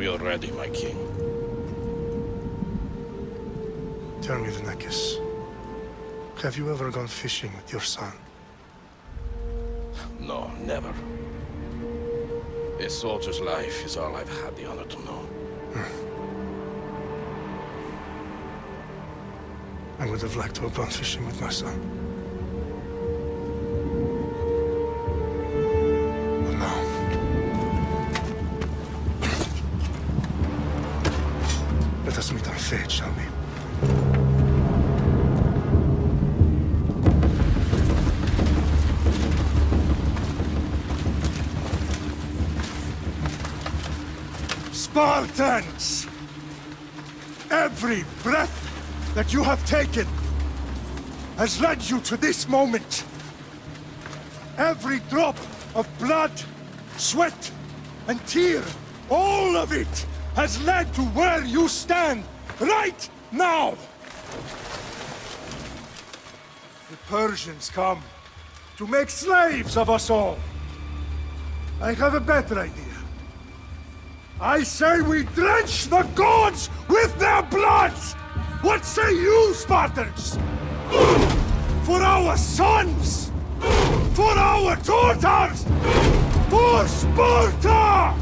We are ready, my king. Tell me, Vinakis, have you ever gone fishing with your son? No, never. A soldier's life is all I've had the honor to know. I would have liked to have gone fishing with my son. But no. Let us meet our fate, shall we? Spartans! Every breath that you have taken has led you to this moment. Every drop of blood, sweat, and tear, all of it has led to where you stand right now. The Persians come to make slaves of us all. I have a better idea. I say we drench the gods with their blood! What say you, Spartans? For our sons! For our daughters! For Sparta!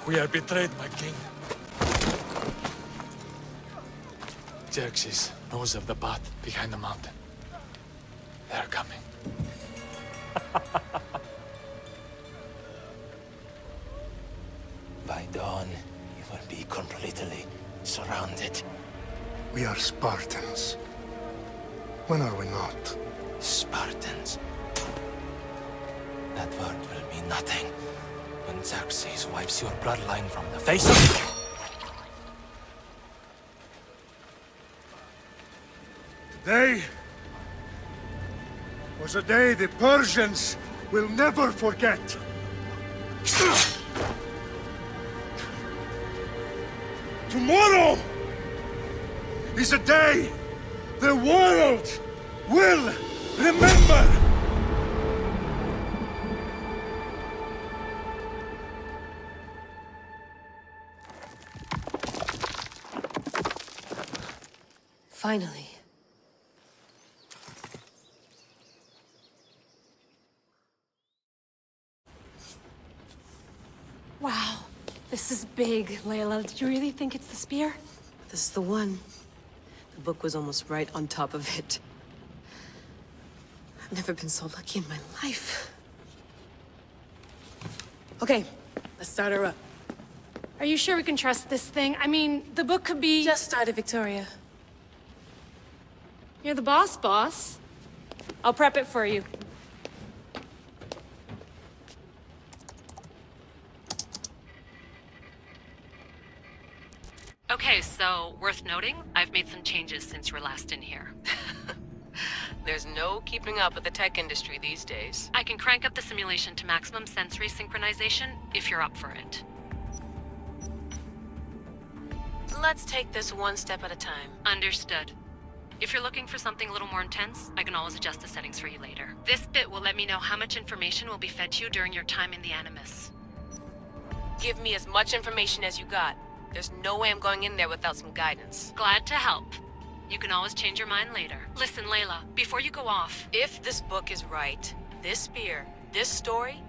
We are betrayed, my king. Xerxes knows of the path behind the mountain. They're coming. By dawn, you will be completely surrounded. We are Spartans. When are we not? Spartans. That word will mean nothing when Xerxes wipes your bloodline from the face of... Today was a day the Persians will never forget. Tomorrow is a day the world will remember. Finally. Wow, this is big, Layla. Did you really think it's the spear? This is the one. The book was almost right on top of it. I've never been so lucky in my life. Okay, let's start her up. Are you sure we can trust this thing? I mean, the book could be... Just started, Victoria. You're the boss. I'll prep it for you. Okay, so worth noting, I've made some changes since you were last in here. There's no keeping up with the tech industry these days. I can crank up the simulation to maximum sensory synchronization if you're up for it. Let's take this one step at a time. Understood. If you're looking for something a little more intense, I can always adjust the settings for you later. This bit will let me know how much information will be fed to you during your time in the Animus. Give me as much information as you got. There's no way I'm going in there without some guidance. Glad to help. You can always change your mind later. Listen, Layla, before you go off... If this book is right, this spear, this story,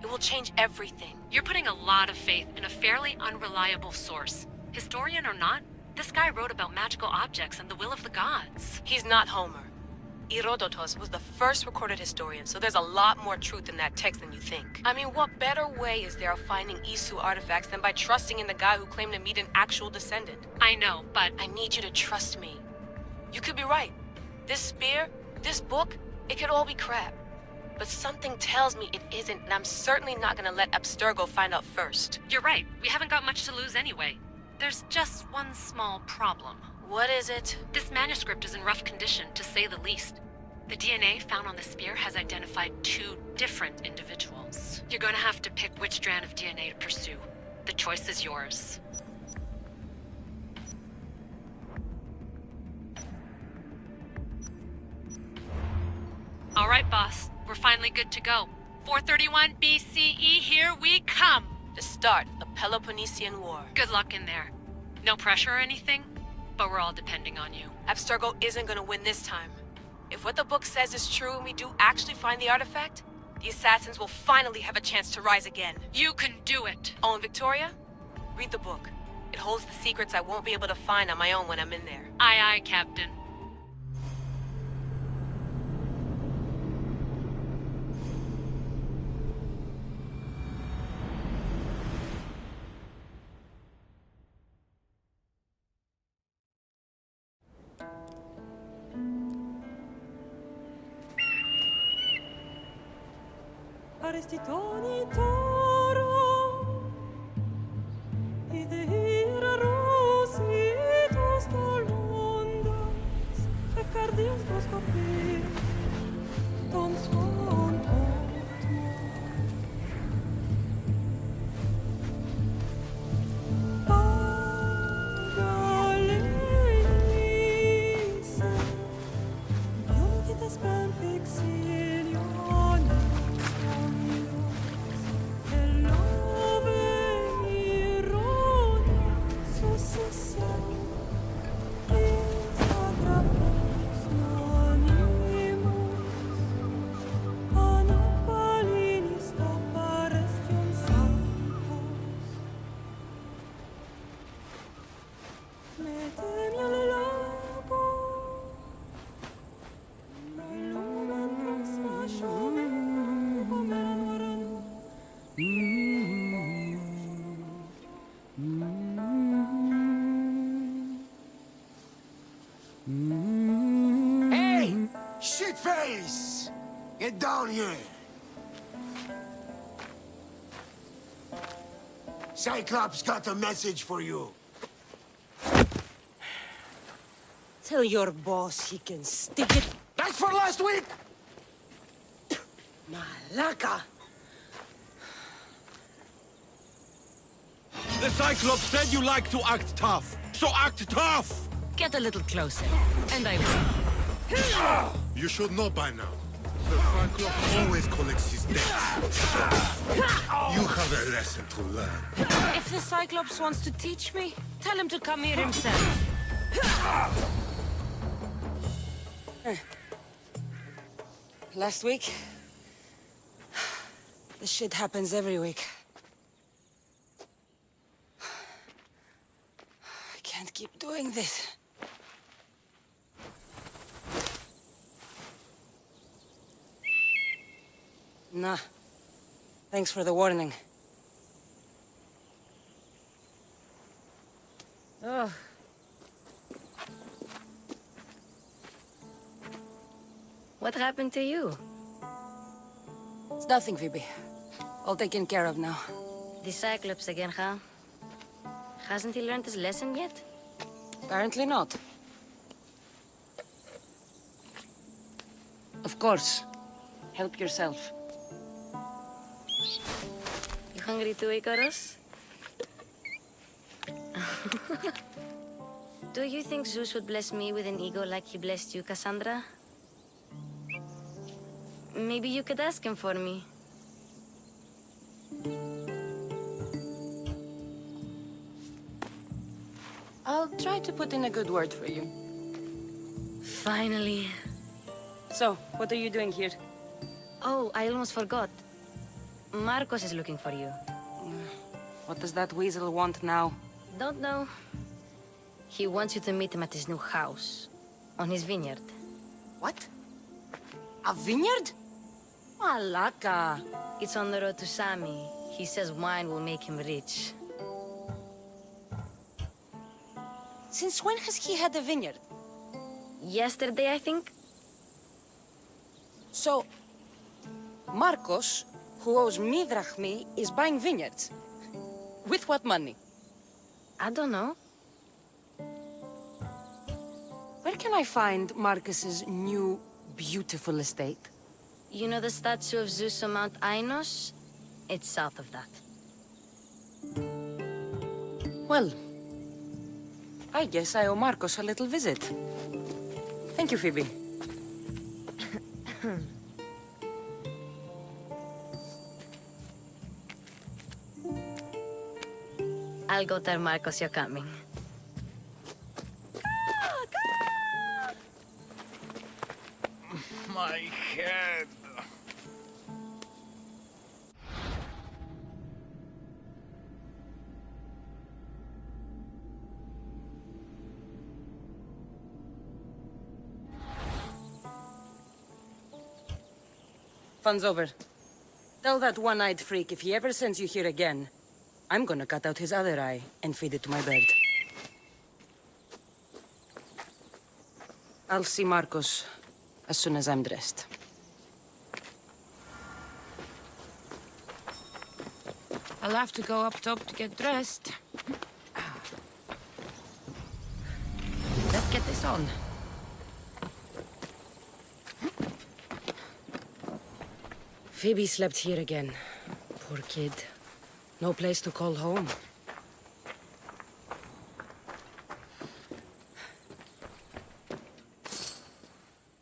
it will change everything. You're putting a lot of faith in a fairly unreliable source. Historian or not, this guy wrote about magical objects and the will of the gods. He's not Homer. Herodotus was the first recorded historian, so there's a lot more truth in that text than you think. I mean, what better way is there of finding Isu artifacts than by trusting in the guy who claimed to meet an actual descendant? I know, but... I need you to trust me. You could be right. This spear, this book, it could all be crap. But something tells me it isn't, and I'm certainly not gonna let Abstergo find out first. You're right. We haven't got much to lose anyway. There's just one small problem. What is it? This manuscript is in rough condition, to say the least. The DNA found on the spear has identified 2 different individuals. You're gonna have to pick which strand of DNA to pursue. The choice is yours. All right, boss. We're finally good to go. 431 BCE, here we come! The start of the Peloponnesian War. Good luck in there. No pressure or anything, but we're all depending on you. Abstergo isn't gonna win this time. If what the book says is true and we do actually find the artifact, the assassins will finally have a chance to rise again. You can do it. Oh, and Victoria? Read the book. It holds the secrets I won't be able to find on my own when I'm in there. Aye, aye, Captain. Arrestitoni toro, idehira rositos dolondas, efcardios boskopir, ton son otmo. Pagalenisa, non kitas ben fixilionis. Hey! Shitface! Get down here! Cyclops got a message for you. Tell your boss he can stick it. That's for last week! Malaka! The Cyclops said you like to act tough, so act tough! Get a little closer, and I will. You should know by now. The Cyclops always collects his debts. You have a lesson to learn. If the Cyclops wants to teach me, tell him to come here himself. Last week? This shit happens every week. I can't keep doing this. Nah. Thanks for the warning. Oh. What happened to you? It's nothing, Phoebe. All taken care of now. The Cyclops again, huh? Hasn't he learned his lesson yet? Apparently not. Of course. Help yourself. You hungry too, Icarus? Do you think Zeus would bless me with an ego like he blessed you, Cassandra? Maybe you could ask him for me. I'll try to put in a good word for you. Finally. So, what are you doing here? Oh, I almost forgot. Marcos is looking for you. What does that weasel want now? Don't know. He wants you to meet him at his new house. On his vineyard. What? A vineyard? Malaka. It's on the road to Sami. He says wine will make him rich. Since when has he had a vineyard? Yesterday, I think? So, Marcos, who owes me drachmi, is buying vineyards. With what money? I don't know. Where can I find Marcus's new, beautiful estate? You know the statue of Zeus on Mount Ainos? It's south of that. Well, I guess I owe Marcos a little visit. Thank you, Phoebe. I'll go tell Marcos you're coming. My head. Fun's over. Tell that one-eyed freak if he ever sends you here again, I'm gonna cut out his other eye and feed it to my bird. I'll see Marcos as soon as I'm dressed. I'll have to go up top to get dressed. Let's get this on. Phoebe slept here again. Poor kid. No place to call home.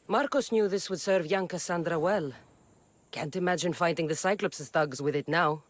Marcos knew this would serve young Cassandra well. Can't imagine fighting the Cyclops' thugs with it now.